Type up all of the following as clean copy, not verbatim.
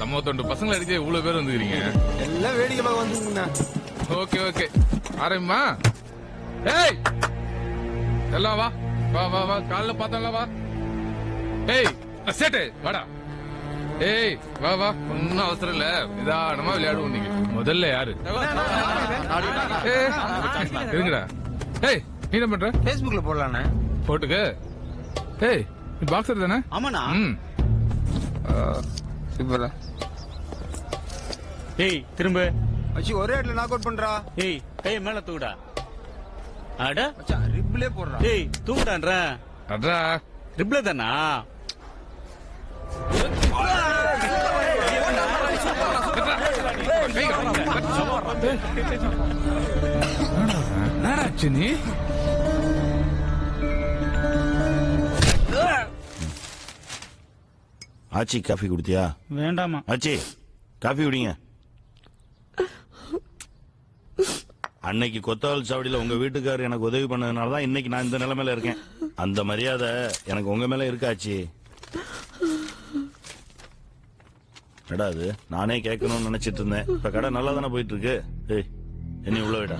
தம்ம தொண்டு பசங்களை அடிக்க இவ்வளவு பேர் வந்துக்கிறீங்க. எல்லாம் வேடிக்கை பார்க்க வந்துருங்கண்ணா. Okay okay ஆரம்பிமா. ஏய் எல்லாம் வா வா வா வா காலைல பார்த்தோம்ல வா. ஏய் சேட்டு வாடா. ஏய் வா வா ஒன்னும் அவசரம் இல்ல நிதானமா விளையாடுவோம். நீங்க முதல்ல யாரு இருங்கடா. ஏய் நீ என்ன பண்ற? Facebookல போடலாண்ணே. போட்டுக்க. ஏய் நீ பாக்ஸர் தானே? ஆமாண்ணா. சூப்பரா. ஏய் திரும்ப மச்சி ஒரே இடத்துல நாக் அவுட் பண்றா. ஏய் கைய மேல தூக்குடா. அட மச்சான் ரிப்லே போடுறா. ஏய் தூக்குடான்ற. அட்ரா ரிப்ல தானா? என்னடா நீ? ஆச்சி காஃபி குடித்தியா? வேண்டாமா. ஆச்சி காஃபி குடிங்க. அன்னைக்கு கொத்தவால் சாவடியில உங்க வீட்டுக்காரர் எனக்கு உதவி பண்ணதுனாலதான் இன்னைக்கு நான் இந்த நிலைமையில இருக்கேன். அந்த மரியாதை எனக்கு உங்க மேல இருக்காச்சு. கடை அது நானே கேட்கணும்னு நினைச்சிட்டு இருந்தேன். இப்ப கடை நல்லா தானே போயிட்டு இருக்கு. ஏய் என்ன உள்ள விடா.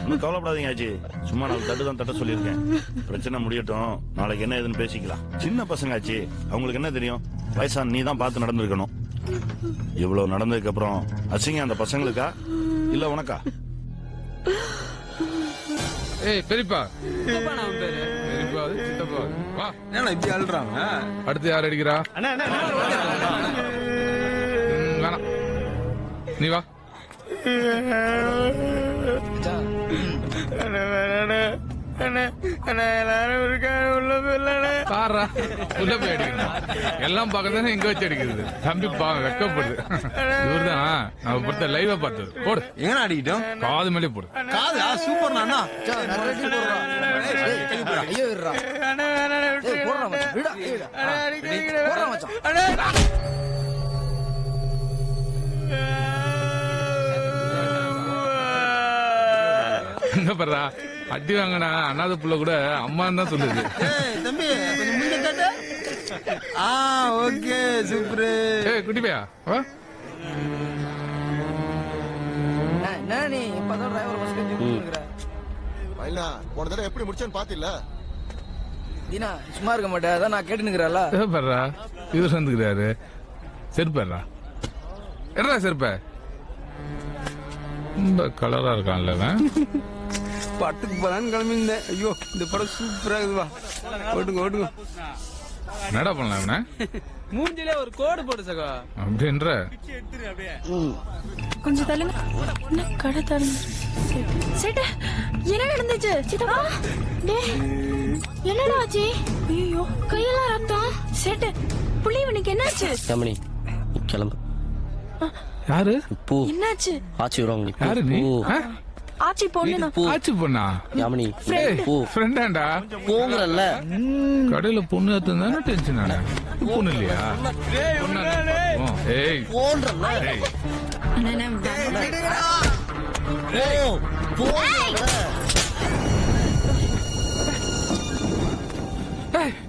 ஒன்னும் கவலைப்படாதீங்க ஆச்சி. சும்மா நான் தட்டு தான் தட்ட சொல்லியிருக்கேன். பிரச்சனை முடியட்டும், நாளைக்கு என்ன ஏதுன்னு பேசிக்கலாம். சின்ன பசங்க ஆச்சு, அவங்களுக்கு என்ன தெரியும்? வயசான நீ தான் பார்த்து நடந்திருக்கணும். இவ்வளவு நடந்ததுக்கு அப்புறம் அசிங்க அந்த பசங்களுக்கா இல்ல உனக்கா? ஏய் பெரியப்பா. பெரியப்பா சித்தப்பா வா. என்ன இப்படி அழுறாங்க? அடுத்து யார் அடிக்கிறா? வேணாம் நீ வா. பாரா உள்ள போய் அடிக்கணும். எல்லாம் பார்க்கதானே எங்க வச்சு அடிக்கிறது. தம்பி வெக்கப்படுது. இவருதான் நம்ம பொறுத்த லைவா பார்த்தது. போடு எங்க அடிக்கிட்டோம்? காது மேலே போடு. காது சூப்பர் நானா. என்ன பண்றா அடி வாங்கினா அண்ணாத புள்ள கூட அம்மான்னு தான் சொல்லுது. தம்பி ஓகே சூப்பர். ஏய் குட்டி பையா வா. நீ இப்பதான் டிரைவர் பஸ் கஞ்சி போன தடவை எப்படி முடிச்சேன்னு பாத்தில. தீனா சும்மா இருக்க மாட்டேன். அதான் நான் கேட்டுனுக்குறேன்ல. பர்றா இவர் வந்துக்கிறாரு. செருப்பா என்ன செருப்ப ரொம்ப கலரா இருக்கான்ல. பட்டுக்கு போலான்னு கிளம்பியிருந்தேன். ஐயோ இந்த படம் சூப்பரா இருக்குதுவா. ஓட்டுங்க ஓட்டுங்க. என்னடா பண்ணலாம்? மூஞ்சிலே ஒரு கோடு போடு சகோ அப்படின்ற. கொஞ்சம் தள்ளுங்க. கடை தள்ளுங்க. சேட்டு என்ன நடந்துச்சு? சித்தப்பா என்னடா ஆச்சு? ஐயோ கையெல்லாம் ரத்தம். சேட்டு புள்ளிவனுக்கு என்னாச்சு? யாமினி கிளம்பு. யாரு? போ. என்னாச்சு? ஆச்சி வருவாங்க. யாரு நீ? ஆச்சி பொண்ணு. ஆச்சி பொண்ணா? யாமினி போ. ஃப்ரெண்டாண்டா போங்கறல்ல. கடையில பொண்ணு ஏத்துனானே டென்ஷன் ஆனா. பொண்ணு இல்லையா? ஏய் போன்றல்ல. போ போங்கற. ஏய்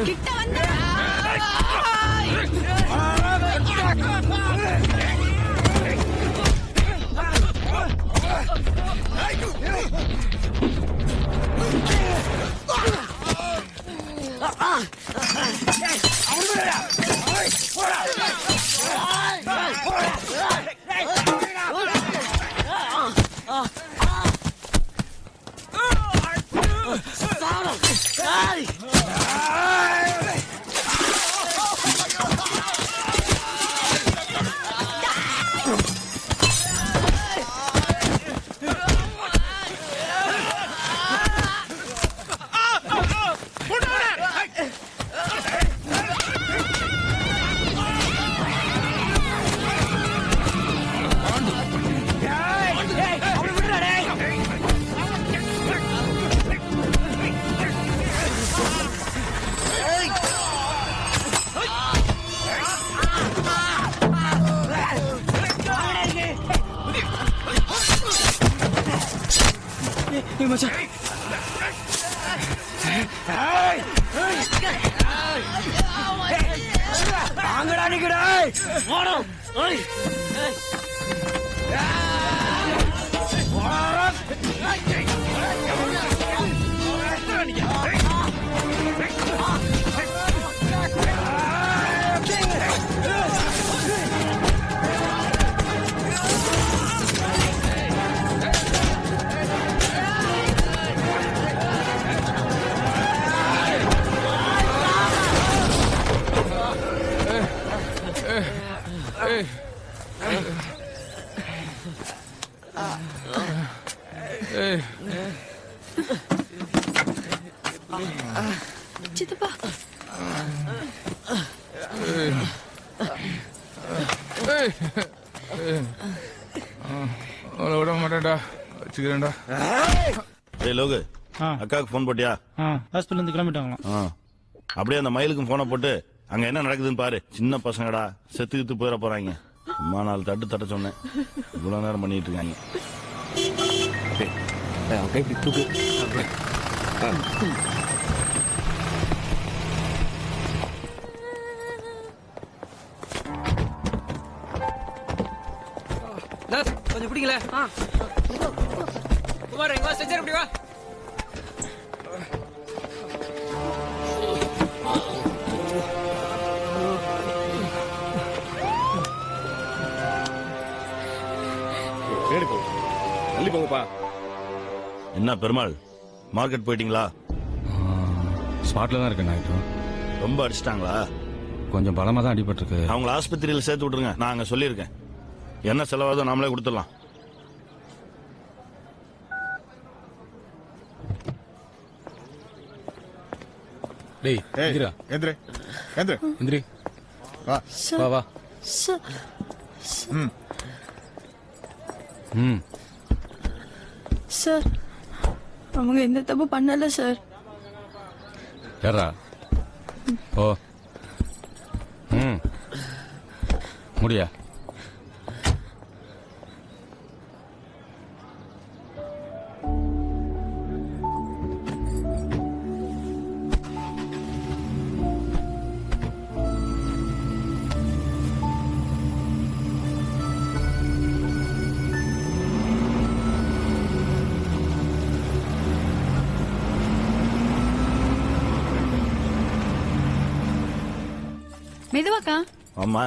கிட்ட வந்து வாங்கடா நிக்கடா சித்தப்பா அவளை விட மாட்டேன்டா வச்சுக்கிறேன்டா. ஏய் லோகு, ஆ. அக்காவுக்கு ஃபோன் போட்டியா? ஹாஸ்பிட்டல் இருந்து கிளம்பிட்டாங்களாம். ஆ. அப்படியே அந்த மயிலுக்கும் போனை போட்டு அங்க என்ன நடக்குதுன்னு பாரு. சின்ன பசங்கடா, செத்துக்கிட்டு போயிட போறாங்க. சும்மா 4 தட்ட சொன்னேன், இவ்வளவு நேரம் பண்ணிட்டு இருக்காங்க. இப்படி தூக்கு. கொஞ்சம் பிடிக்கல. குமார் எங்க செஞ்சு இப்படி வா. என்ன பெருமாள், மார்க்கெட் போயிட்டீங்களா? ஸ்பாட்ல தான் இருக்கேன் நாயிட்டு. ரொம்ப அடிச்சிட்டாங்களா? கொஞ்சம் பலமா தான் அடிபட்டிருக்கு. அவங்கள ஆஸ்பத்திரியில சேர்த்து விட்டுருங்க, நான் அங்க சொல்லியிருக்கேன். என்ன செலவாதோ நாமளே கொடுத்துடலாம். டேய் எந்திரா, எந்திரி எந்திரி எந்திரி, வா வா வா. சார் ம், சார் அவங்க எந்த தப்பு பண்ணல சார். ஏறா. ஓ. ம். முடியா. மெதுவாக்கா. ஆமா,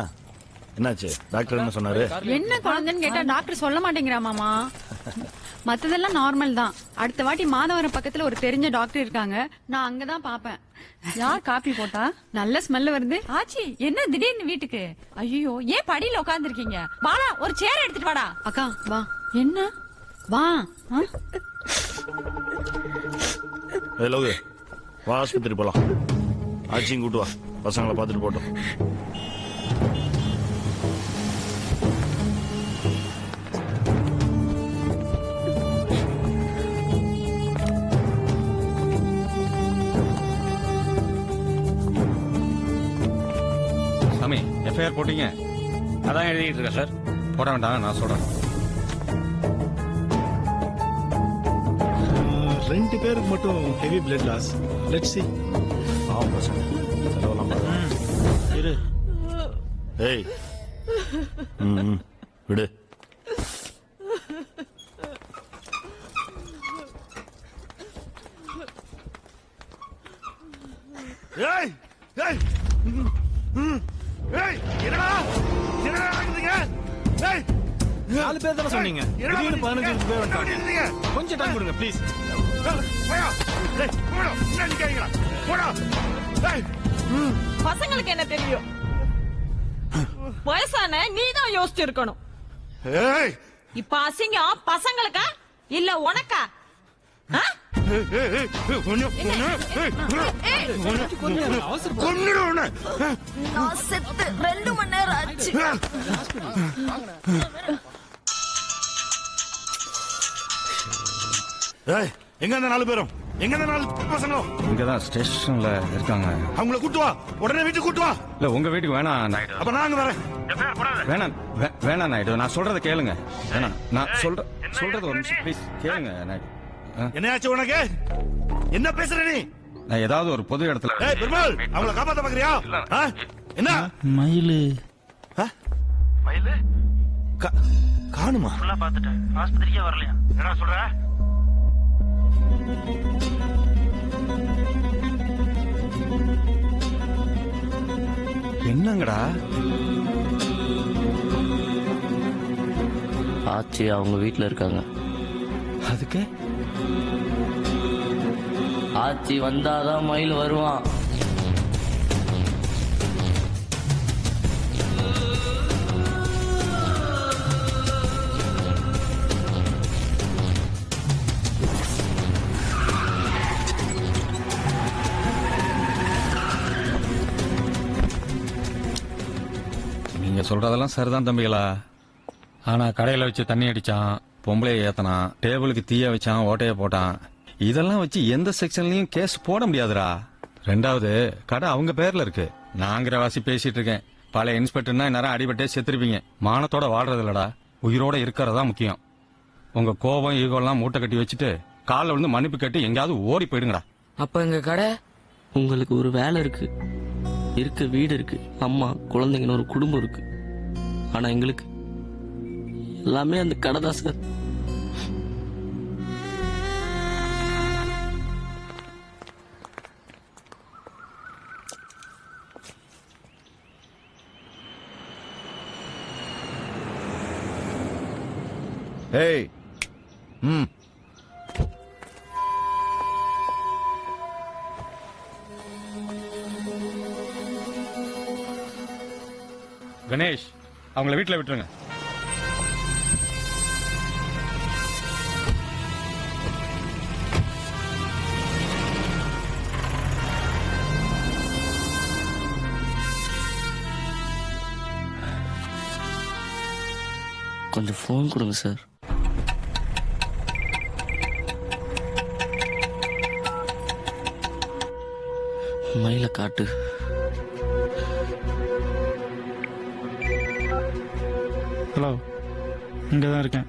என்னாச்சு? டாக்டர் என்ன சொன்னாரு? என்ன குழந்தைன்னு கேட்டா டாக்டர் சொல்ல மாட்டேங்கிறா மாமா. மத்ததெல்லாம் நார்மல் தான். அடுத்த வாட்டி மாதவரம் பக்கத்துல ஒரு தெரிஞ்ச டாக்டர் இருக்காங்க, நான் அங்கதான் பாப்பேன். யார் காப்பி போட்டா? நல்ல ஸ்மெல் வருது. ஆச்சி என்ன திடீர்னு வீட்டுக்கு? ஐயோ ஏன் படியில உட்கார்ந்து இருக்கீங்க? வாடா ஒரு சேர் எடுத்துட்டு வாடா. அக்கா வா. என்ன வா. ஏய் லோகு, வா ஆஸ்பத்திரி போலாம். ஆச்சியும் கூட்டு வா, பசங்களை பார்த்துட்டு போட்டோம். சாமி எஃப்ஐஆர் போட்டீங்க? அதான் எழுதிட்டு இருக்கேன் சார். போட வேண்டாம், நான் சொல்றேன். 2 பேருக்கு மட்டும் heavy blood loss. Let's see. பாவம் பசங்க, செலவெல்லாம் பாருங்க. இரு. ஏய், ம், விடு. ஏய் ஏய் ஏய், என்னடா என்னடா நடக்குதுங்க? ஏய், 4 பேர் தான சொன்னீங்க. திடீர்னு 15 பேர் வந்துட்டாங்க. கொஞ்சம் டைம் கொடுங்க ப்ளீஸ். போயா. ஏய், போடா. என்ன நிக்கிறீங்களா? போடா. ஏய், பசங்களுக்கு என்ன தெரியும்? வயசான நீ தான் யோசிச்சிருக்கணும். ஏய், இப்ப அசிங்கம் பசங்களுக்கா இல்ல உனக்கா? கொன்னுடுவேன். நான் செத்து 2 மணி நேரம் ஆச்சு. ஏய், எங்க அந்த 4 பேரும்? எங்க அந்த 4 பசங்களும்? இங்கதான் ஸ்டேஷன்ல இருக்காங்க. அவங்கள கூட்டு வா, உடனே வீட்டுக்கு கூட்டு வா. இல்ல உங்க வீட்டுக்கு வேணாம் நாயுடு. அப்ப நான் அங்க வரேன். வேணாம் வேணாம் நாயுடு, நான் சொல்றத கேளுங்க. வேணாம், நான் சொல்றது ஒரு நிமிஷம் ப்ளீஸ் கேளுங்க நாயுடு. என்னையாச்சு உனக்கு? என்ன பேசுற நீ? நான் ஏதாவது ஒரு பொது இடத்துல ஏய் பெருமாள், அவங்கள காப்பாத்த பாக்குறியா? ஆ? என்ன மயிலு காணுமா? என்னடா சொல்ற? என்னங்கடா? ஆச்சி அவங்க வீட்டுல இருக்காங்க. அதுக்கு ஆச்சி வந்தாதான் மயில் வருவான். நீங்க சொல்றதெல்லாம் சரிதான் தம்பிகளா. ஆனா கடையில வச்சு தண்ணி அடிச்சான், பொம்பளைய ஏத்தனான், டேபிளுக்கு தீய வச்சான், ஓட்டைய போட்டான். இதெல்லாம் வச்சு எந்த செக்ஷன்லயும் கேஸ் போட முடியாதுடா. ரெண்டாவது கடை அவங்க பேர்ல இருக்கு. நாங்கிற வாசி பேசிட்டு இருக்கேன். பழைய இன்ஸ்பெக்டர்னா நேரம் அடிபட்டே செத்துருப்பீங்க. மானத்தோட வாழ்றது இல்லடா, உயிரோட இருக்கிறதா முக்கியம். உங்க கோபம் ஈகோலாம் மூட்டை கட்டி வச்சுட்டு காலில் விழுந்து மன்னிப்பு கட்டி எங்கேயாவது ஓடி போயிடுங்கடா. அப்ப எங்க கடை உங்களுக்கு ஒரு வேலை இருக்கு, இருக்க வீடு இருக்கு, அம்மா குழந்தைங்கன்னு ஒரு குடும்பம் இருக்கு. ஆனா எங்களுக்கு எல்லாமே அந்த கடை தான் சார். ஏய் ம் கணேஷ், அவங்கள வீட்டுல விட்டுருங்க. கொஞ்சம் ஃபோன் கொடுங்க சார். மயில காட்டு. ஹலோ, இங்கே தான் இருக்கேன்.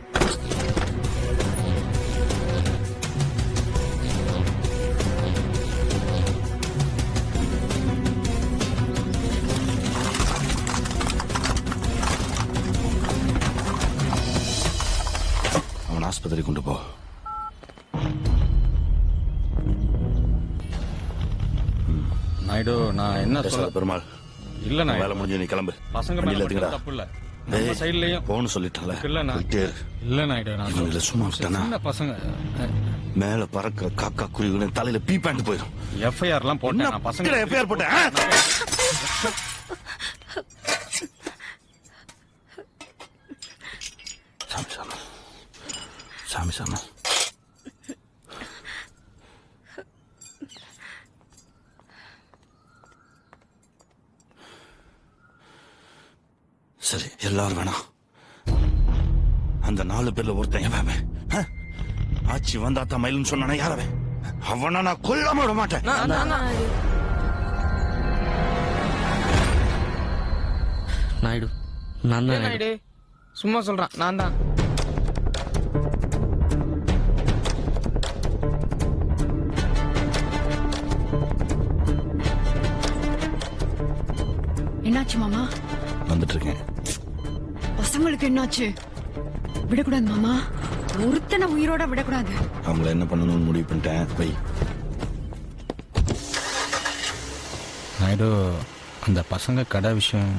அவன் ஆஸ்பத்திரி கொண்டு போ. நாயுடு, நான் என்ன பேசாத சொல்ல பெருமாள். இல்ல வேலை நாயுடு, முடிஞ்சு நீ கிளம்பு. பசங்க வண்டியில மேல ஏத்துங்கடா. மட்டும் தப்பு இல்ல. நம்ம சைடுலயும் போன்னு சொல்லிட்டல. இல்ல நான் போயிட்டே இரு. இல்ல நாயுடு, நான் இவனுங்களை சும்மா விட்டனா சின்ன பசங்க. மேல பறக்க காக்கா குருவின்னு தலையில பீ பேண்ட் போயிடும். எஃப்ஐஆர் எல்லாம் போட்டேன் நான் பசங்க. எஃப்ஐஆர் போட்டேன். சாமி சாமி சாமி சாமி. சரி, எல்லாரும் வேணாம். அந்த 4 பேர்ல ஒருத்தன் எவன்? ஆச்சி வந்தாத்தா மயிலுன்னு சொன்னானே யாரவன்? அவனா நான் கொல்லாம விட மாட்டேன். நாயுடு, நான் தான் நாயுடு. சும்மா சொல்றான், நான் தான். என்னாச்சு மாமா? வந்துட்டு இருக்கேன். பசங்களுக்கு என்னாச்சு? விடக்கூடாது மாமா, ஒருத்தனை உயிரோட விடக்கூடாது. அவங்கள என்ன பண்ணணும்னு முடிவு பண்ணிட்டேன். வை. நாயுடு, அந்த பசங்க கடை விஷயம்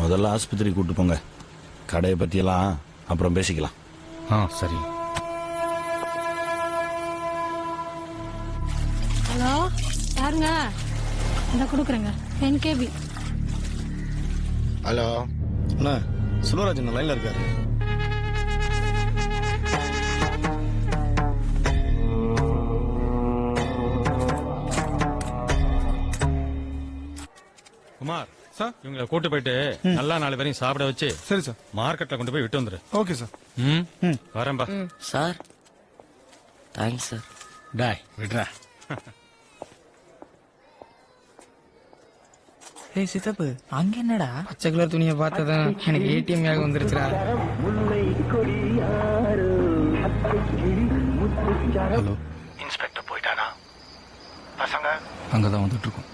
முதல்ல ஆஸ்பத்திரி கூட்டு போங்க. கடையை பத்தியெல்லாம் அப்புறம் பேசிக்கலாம். சரி. ஹலோ, யாருங்க? இந்த கொடுக்குறேங்க 10 KB. ஹலோ அண்ணா, சுலராஜன் லைன்ல இருக்காரு. குமார் சார், இவங்களை கூட்டு போயிட்டு நல்லா 4 பேரையும் சாப்பிட வச்சு சரி சார். மார்க்கெட்ல கொண்டு போய் விட்டு வந்துரு. Okay sir. வரேன்பா. Sir thanks sir. டாய் விடுறா. ஏய் சித்தப்பு, அங்க என்னடா? பச்சை கலர் துணியை பார்த்ததான் எனக்கு ஏடிஎம் யாக வந்துருச்சுடா. ஹலோ, இன்ஸ்பெக்டர் போயிட்டானா? பசங்க அங்கதான் வந்துட்டு இருக்கோம்.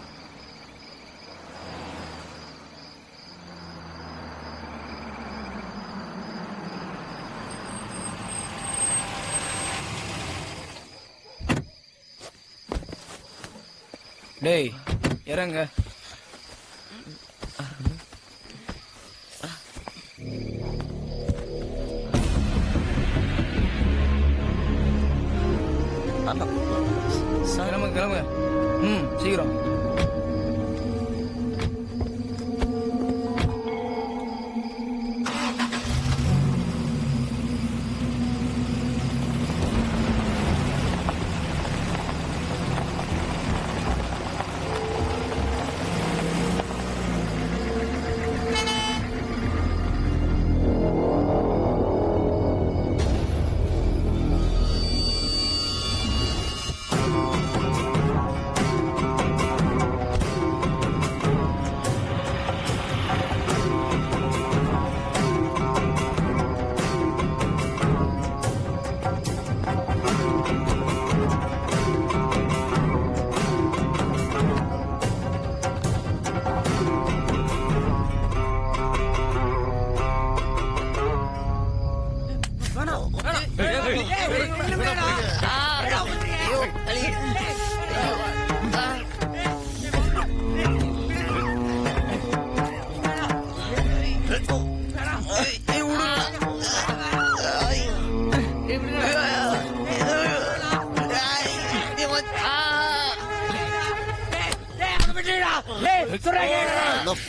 டேய் இறங்க. கிளம்புங்க கிளம்புங்க. சீக்கிரம்.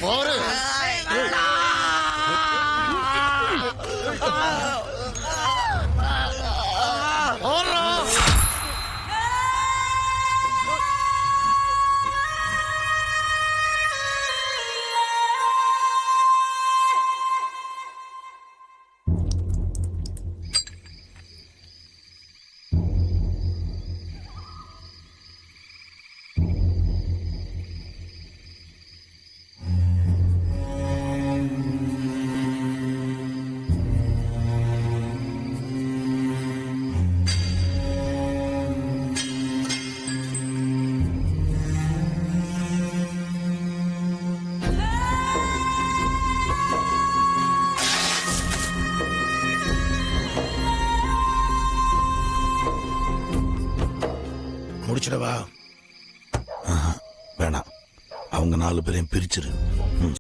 போரு முடிச்சிடவா? வேணாம், அவங்க 4 பேரையும் பிரிச்சிரு.